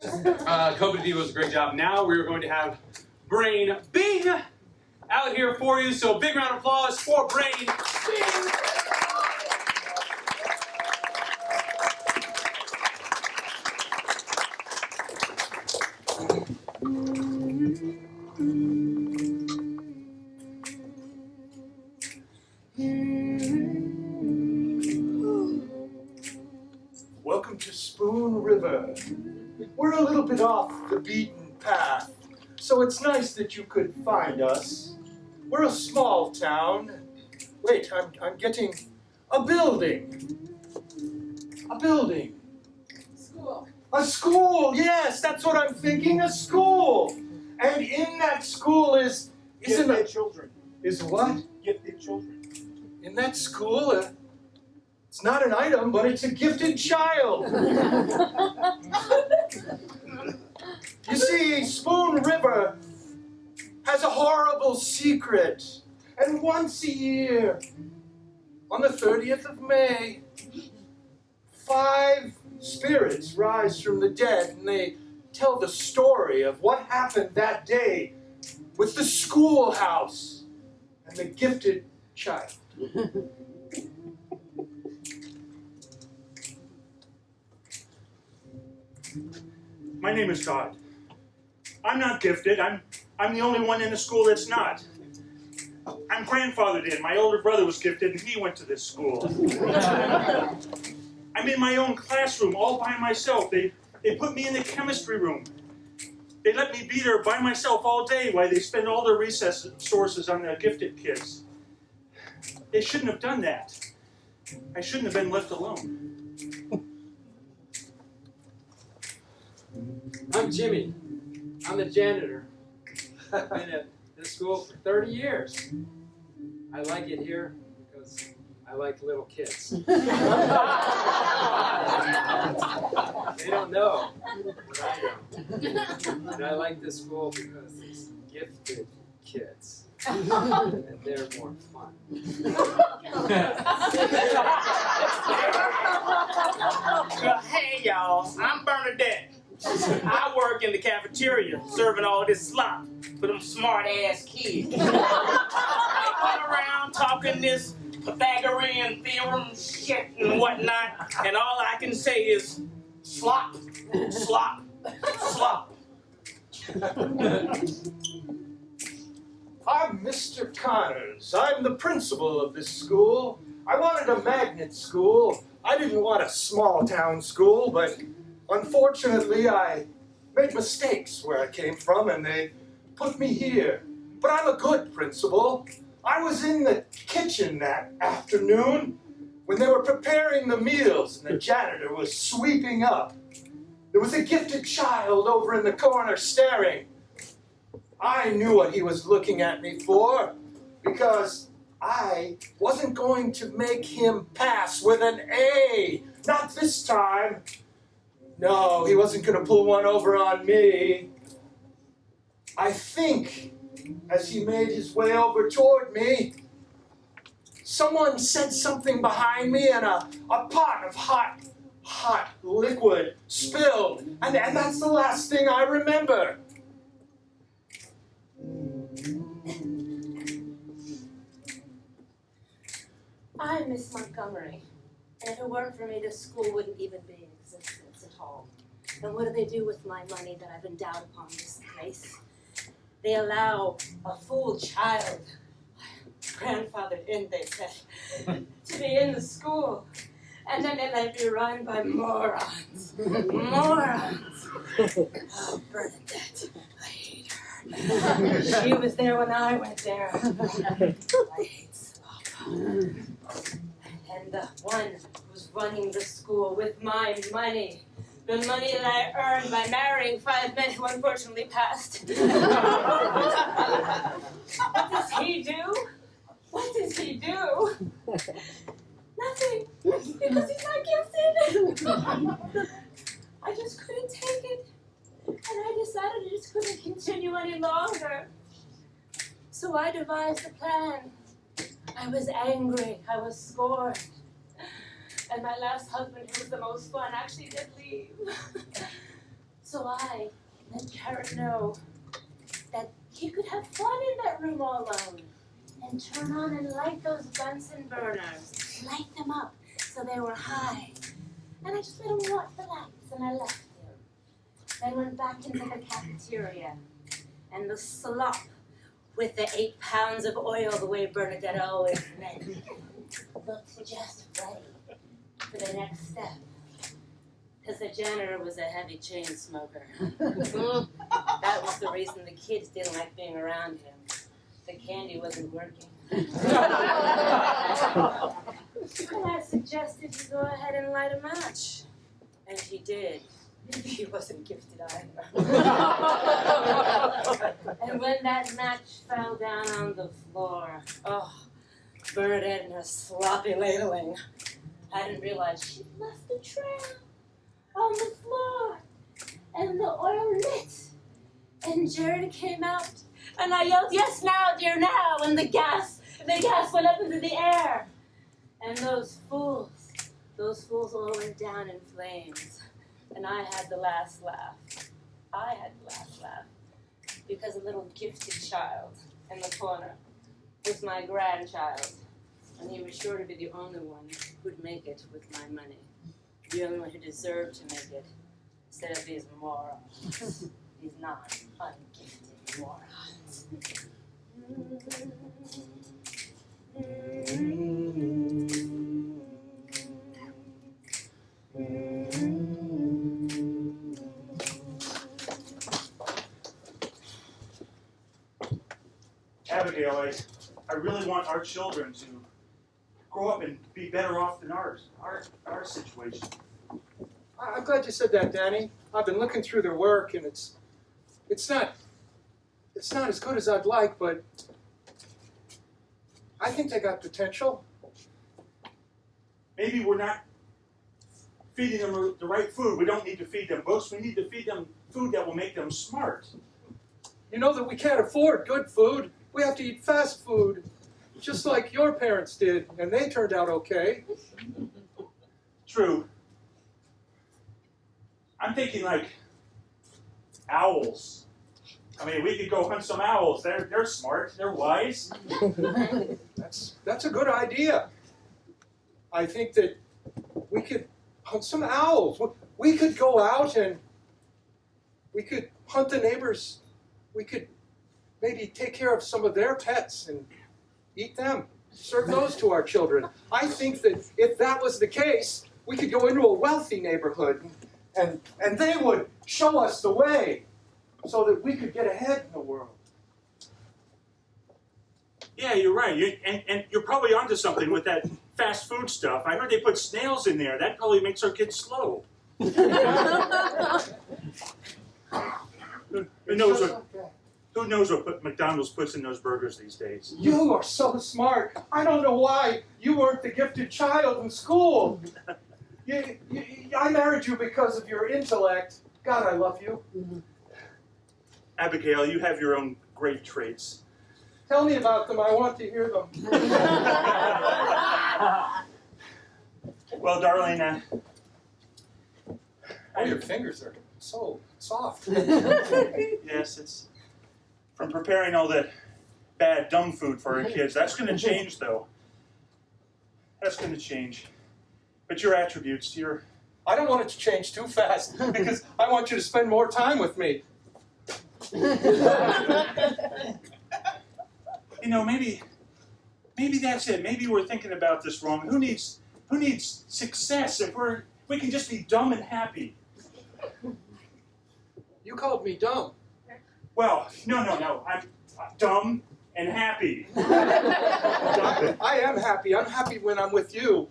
Cobra D was a great job. Now we're going to have Brain Bing out here for you. So big round of applause for Brain Bing. Welcome to Spoon River. We're a little bit off the beaten path, so it's nice that you could find us. We're a small town. Wait, I'm getting a building. A building. School. A school, yes, that's what I'm thinking, a school. And in that school isn't Gifted children. Is what? Gifted children. In that school, it's not an item, but it's a gifted child. You see, Spoon River has a horrible secret. And once a year, on the 30th of May, 5 spirits rise from the dead, and they tell the story of what happened that day with the schoolhouse and the gifted child. My name is Todd. I'm not gifted. I'm the only one in the school that's not. I'm grandfathered in. My older brother was gifted and he went to this school. I'm in my own classroom all by myself. They put me in the chemistry room. They let me be there by myself all day while they spend all their recess sources on the gifted kids. They shouldn't have done that. I shouldn't have been left alone. I'm Jimmy. I'm the janitor. I've been at this school for 30 years. I like it here because I like little kids. They don't know, but I know. And I like this school because it's gifted kids. And they're more fun. Hey y'all, I'm Bernadette. I work in the cafeteria serving all this slop for them smart ass kids. They run around talking this Pythagorean theorem shit and whatnot, and all I can say is slop, slop, slop. I'm Mr. Connors. I'm the principal of this school. I wanted a magnet school. I didn't want a small town school, but unfortunately I made mistakes where I came from and they put me here. But I'm a good principal. I was in the kitchen that afternoon when they were preparing the meals and the janitor was sweeping up. There was a gifted child over in the corner staring. I knew what he was looking at me for because I wasn't going to make him pass with an A. Not this time. No, he wasn't going to pull one over on me. I think as he made his way over toward me, someone said something behind me and a pot of hot liquid spilled. And that's the last thing I remember. I'm Miss Montgomery, and if it weren't for me, this school wouldn't even be in existence at all. And what do they do with my money that I've endowed upon this place? They allow a fool child, grandfathered in, they said, to be in the school. And then they let me run by morons. Morons. Oh, Bernadette, I hate her. She was there when I went there. I hate slop. And the one who's running the school with my money, the money that I earned by marrying 5 men who unfortunately passed. What does he do? What does he do? Nothing, because he's not gifted. I just couldn't take it, and I decided I just couldn't continue any longer. So I devised a plan. I was angry, I was scorned, and my last husband, who was the most fun, actually did leave. So I let Karen know that he could have fun in that room all alone and turn on and light those Bunsen burners, light them up so they were high. And I just let him watch the lights and I left him. Then went back into the cafeteria and the slop with the 8 pounds of oil the way Bernadette always meant looked just right for the next step. Because the janitor was a heavy chain smoker. That was the reason the kids didn't like being around him. The candy wasn't working. And I suggested he go ahead and light a match. And he did. He wasn't gifted either. And when that match fell down on the floor, oh, Bernadette and her sloppy ladling. I didn't realize she'd left the trail on the floor. And the oil lit. And Jared came out. And I yelled, "Yes, now, dear, now!" And the gas went up into the air. And those fools all went down in flames. And I had the last laugh. Because a little gifted child in the corner was my grandchild. And he was sure to be the only one who'd make it with my money. The only one who deserved to make it, instead of these morons. These non-ungifted morons. Abigail, I really want our children to grow up and be better off than our situation. I'm glad you said that, Danny. I've been looking through their work, and it's not as good as I'd like, but I think they got potential. Maybe we're not feeding them the right food. We don't need to feed them books. We need to feed them food that will make them smart. You know that we can't afford good food. We have to eat fast food, just like your parents did, and they turned out okay. True. I'm thinking like owls. I mean, we could go hunt some owls. They're smart. They're wise. That's a good idea. I think that we could hunt some owls. We could go out and we could hunt the neighbors. We could maybe take care of some of their pets and eat them. Serve those to our children. I think that if that was the case, we could go into a wealthy neighborhood and they would show us the way so that we could get ahead in the world. Yeah, you're right. And you're probably onto something with that fast food stuff. I heard they put snails in there. That probably makes our kids slow. Who knows what McDonald's puts in those burgers these days? You are so smart. I don't know why you weren't the gifted child in school. I married you because of your intellect. God, I love you. Abigail, you have your own great traits. Tell me about them. I want to hear them. Well, darling, Your fingers are so soft. yes, it's from preparing all that bad, dumb food for our kids. That's going to change, though. That's going to change. But your attributes, I don't want it to change too fast because I want you to spend more time with me. Maybe that's it. Maybe we're thinking about this wrong. Who needs success if we can just be dumb and happy? You called me dumb. Well, no. I'm dumb and happy. I am happy. I'm happy when I'm with you.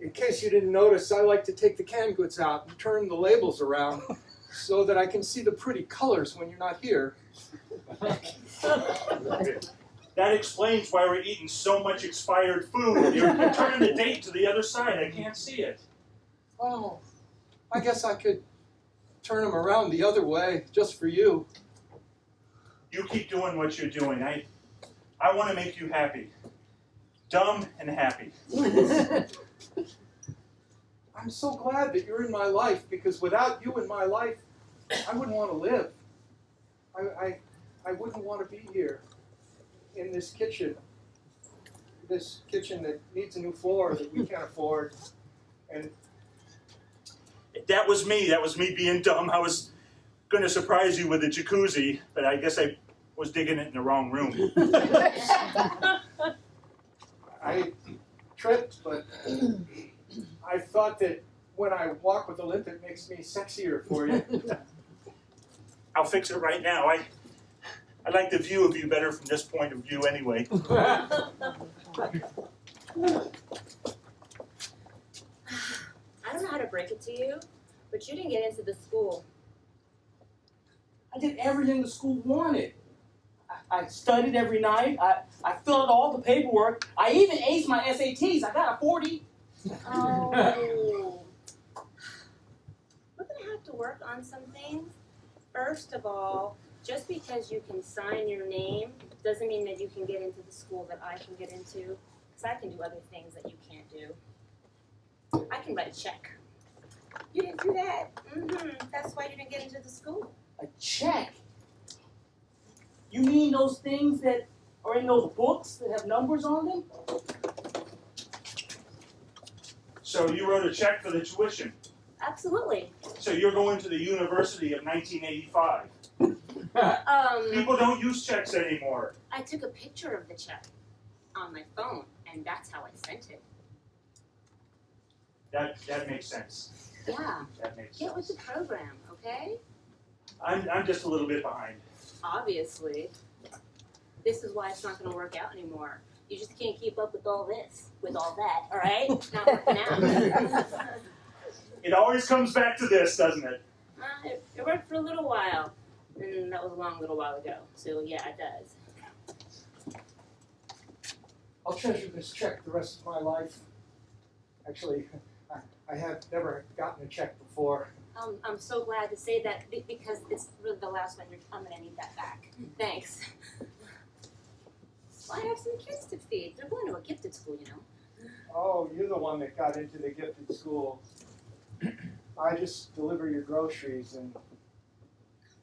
In case you didn't notice, I like to take the canned goods out and turn the labels around so that I can see the pretty colors when you're not here. That explains why we're eating so much expired food. You're turning the date to the other side. I can't see it. Oh, I guess I could turn them around the other way just for you. You keep doing what you're doing. I want to make you happy. Dumb and happy. I'm so glad that you're in my life, because without you in my life, I wouldn't want to live. I wouldn't want to be here in this kitchen that needs a new floor that we can't afford. And That was me. That was me being dumb. I was going to surprise you with a jacuzzi, but I guess I was digging it in the wrong room. I tripped, but I thought that when I walk with a limp, it makes me sexier for you. I'll fix it right now. I like the view of you better from this point of view anyway. I don't know how to break it to you, but you didn't get into the school. I did everything the school wanted. I studied every night. I filled out all the paperwork. I even aced my SATs. I got a 40. Oh. We're going to have to work on some things. First of all, just because you can sign your name doesn't mean that you can get into the school that I can get into, because I can do other things that you can't do. I can write a check. You didn't do that. That's why you didn't get into the school. A check? You mean those things that are in those books that have numbers on them? So you wrote a check for the tuition. Absolutely. So you're going to the University of 1985. People don't use checks anymore. I took a picture of the check on my phone, and that's how I sent it. That makes sense. Yeah. That makes Get with sense. the program, okay? I'm just a little bit behind. Obviously. This is why it's not going to work out anymore. You just can't keep up with all this, with all that, all right? It's not working out. It always comes back to this, doesn't it? It worked for a little while, and that was a long little while ago. So yeah, it does. I'll treasure this check the rest of my life. Actually, I have never gotten a check before. I'm so glad to say that because it's really the last one. I'm going to need that back. Thanks. Well, I have some kids to feed. They're going to a gifted school, you know. Oh, you're the one that got into the gifted school. I just deliver your groceries, and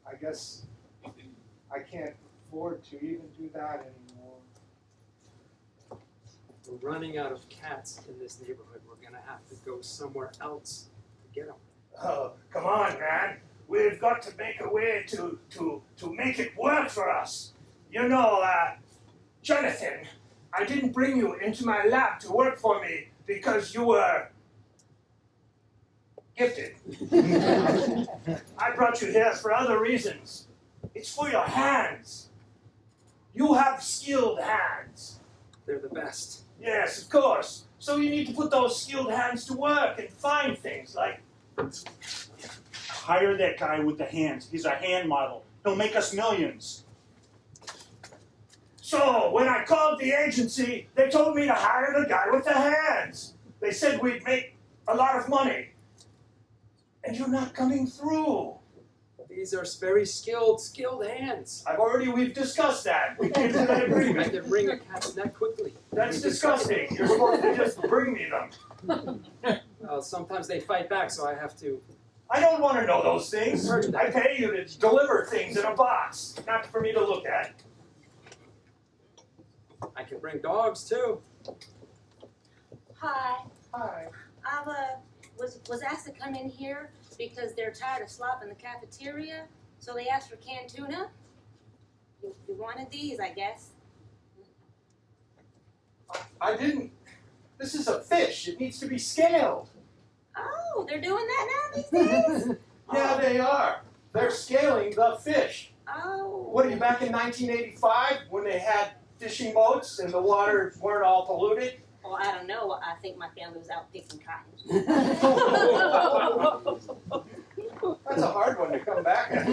I guess I can't afford to even do that anymore. We're running out of cats in this neighborhood. We're going to have to go somewhere else to get them. Oh, come on, man. We've got to make a way to make it work for us. You know, Jonathan, I didn't bring you into my lab to work for me because you were gifted. I brought you here for other reasons. It's for your hands. You have skilled hands. They're the best. Yes, of course. So you need to put those skilled hands to work and find things like... Hire that guy with the hands. He's a hand model. He'll make us millions. So, when I called the agency, they told me to hire the guy with the hands. They said we'd make a lot of money. And you're not coming through. These are very skilled hands. We've discussed that. We came to that I agreement. can wring a cat's neck quickly. That's disgusting. You're supposed to just bring me them. Well, sometimes they fight back, so I have to. I don't want to know those things. I pay you to deliver things in a box, not for me to look at. I can bring dogs too. Hi. Hi. I was asked to come in here because they're tired of slop in the cafeteria, so they asked for canned tuna. You wanted these, I guess. I didn't. This is a fish. It needs to be scaled. Oh, they're doing that now these days? Yeah, they are. They're scaling the fish. Oh. What are you, back in 1985 when they had fishing boats and the waters weren't all polluted? Well, I don't know. I think my family was out picking cotton. That's a hard one to come back at.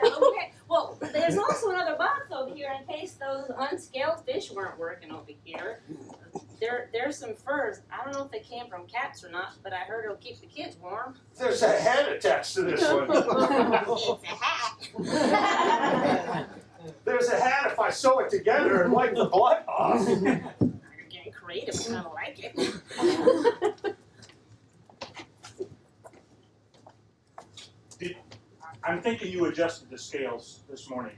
Okay. Well, there's also another box over here in case those unscaled fish weren't working over here. There's some furs. I don't know if they came from cats or not, but I heard it'll keep the kids warm. There's a head attached to this one. It's a hat. There's a hat if I sew it together and wipe the blood off. You're getting creative. I kind of like I'm thinking you adjusted the scales this morning.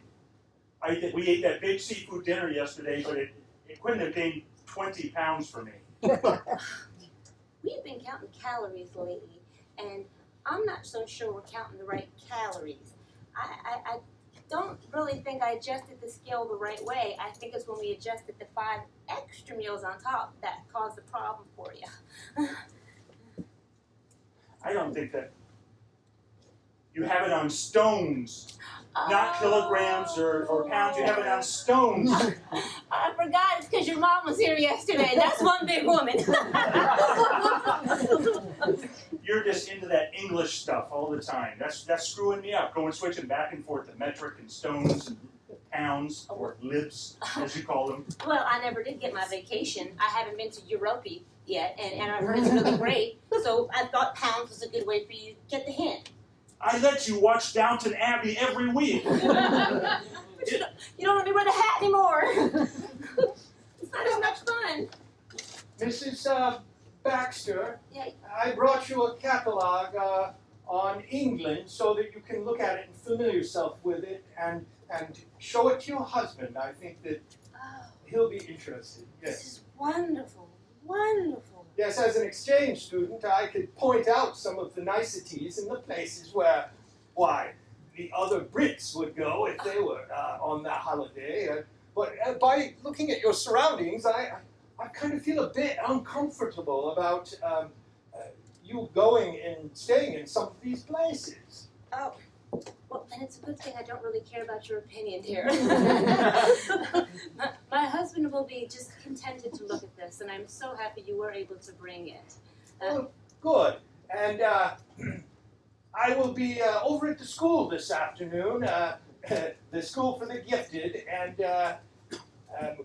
We ate that big seafood dinner yesterday, but it couldn't have gained 20 pounds for me. We've been counting calories lately, and I'm not so sure we're counting the right calories. I don't really think I adjusted the scale the right way. I think it's when we adjusted the 5 extra meals on top that caused the problem for you. I don't think that. You have it on stones, not kilograms or pounds. You have it on stones. I forgot. It's because your mom was here yesterday. That's one big woman. You're just into that English stuff all the time. That's screwing me up. Switching back and forth to metric and stones and pounds, or libs, as you call them. Well, I never did get my vacation. I haven't been to Europe yet, and I heard it's really great. So I thought pounds was a good way for you to get the hint. I let you watch Downton Abbey every week. But you don't let me wear the hat anymore. It's not as much fun. Mrs. Baxter, Yeah. I brought you a catalog on England so that you can look at it and familiar yourself with it and show it to your husband. I think that Oh, he'll be interested. this Yes. is wonderful. Wonderful. Yes, as an exchange student, I could point out some of the niceties and the places where, why, the other Brits would go if they were on that holiday. But by looking at your surroundings, I kind of feel a bit uncomfortable about you going and staying in some of these places. Oh, well, then it's a good thing I don't really care about your opinion here. My husband will be just contented to look at this, and I'm so happy you were able to bring it. Oh, good. And I will be over at the school this afternoon, the School for the Gifted, and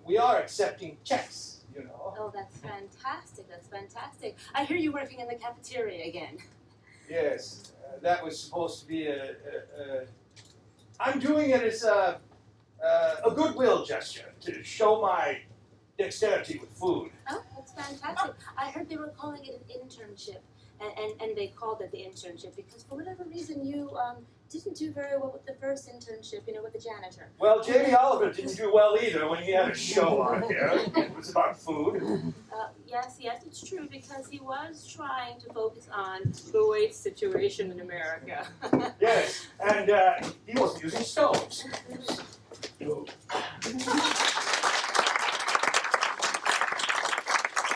we are accepting checks, you know. Oh, that's fantastic. That's fantastic. I hear you're working in the cafeteria again. Yes, that was supposed to be I'm doing it as a goodwill gesture to show my dexterity with food. Oh, that's fantastic. I heard they were calling it an internship, and they called it the internship because for whatever reason you didn't do very well with the first internship, with the janitor. Well, Jamie Oliver didn't do well either when he had a show on here. It was about food. Yes, it's true because he was trying to focus on the weight situation in America. Yes, and he wasn't using stoves.